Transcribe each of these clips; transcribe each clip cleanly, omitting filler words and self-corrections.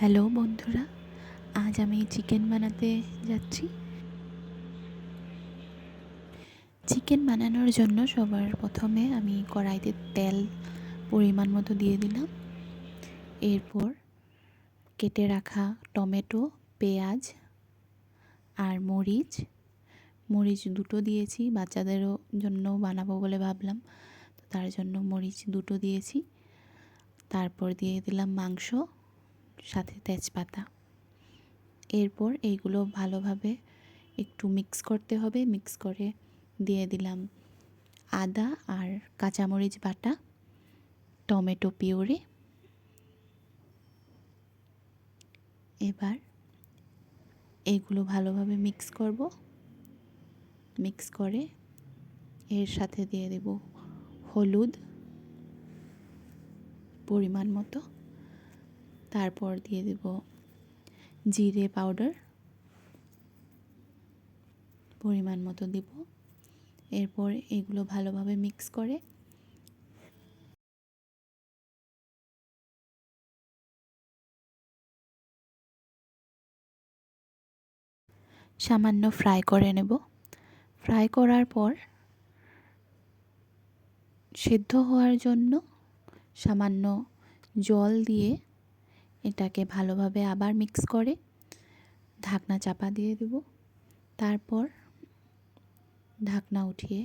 Hello বন্ধুরা, আজ আমি চিকেন বানাতে যাচ্ছি। চিকেন বানানোর জন্য সবার প্রথমে আমি কড়াইতে তেল পরিমাণ মতো দিয়ে দিলাম। এরপর কেটে রাখা টমেটো, পেঁয়াজ আর মরিচ দুটো দিয়েছি। বাচ্চাদেরও জন্য বানাবো বলে ভাবলাম, তো তার জন্য মরিচ দুটো দিয়েছি। তারপর দিয়ে দিলাম মাংস, সাথে তেজপাতা। এরপর এইগুলো ভালোভাবে একটু মিক্স করতে হবে। মিক্স করে দিয়ে দিলাম আদা আর কাঁচামরিচ বাটা, টমেটো পিউরি। এবার এইগুলো ভালোভাবে মিক্স করব। মিক্স করে এর সাথে দিয়ে দেব হলুদ পরিমাণ মতো, তারপর দিয়ে দেব জিরে পাউডার পরিমাণ মতো দেব। এরপর এগুলো ভালোভাবে মিক্স করে সামান্য ফ্রাই করে নেব। ফ্রাই করার পর সিদ্ধ হওয়ার জন্য সামান্য জল দিয়ে এটাকে ভালোভাবে আবার মিক্স করে ঢাকনা চাপা দিয়ে দেব। তারপর ঢাকনা উঠিয়ে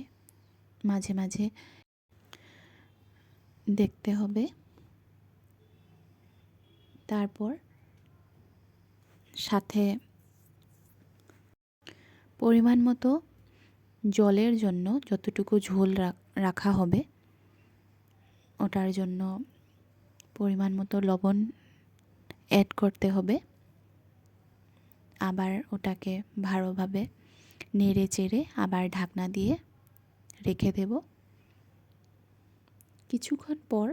মাঝে মাঝে দেখতে হবে। তারপর সাথে পরিমাণ মতো জলের জন্য যতটুকু ঝোল রাখা হবে ওটার জন্য পরিমাণ মতো লবণ অ্যাড করতে হবে। আবার ওটাকে ভালোভাবে নেড়ে চেড়ে আবার ঢাকনা দিয়ে রেখে দেব। কিছুক্ষণ পর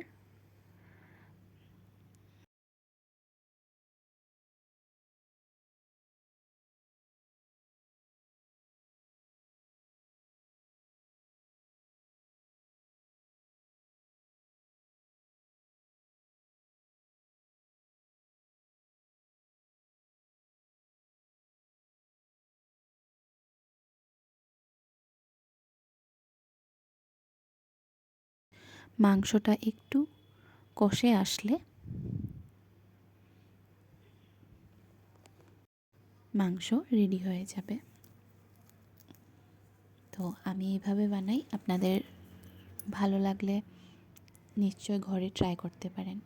মাংসটা একটু কষে আসলে মাংস রেডি হয়ে যাবে। তো আমি এইভাবে বানাই। আপনাদের ভালো লাগলে নিশ্চয় ঘরে ট্রাই করতে পারেন।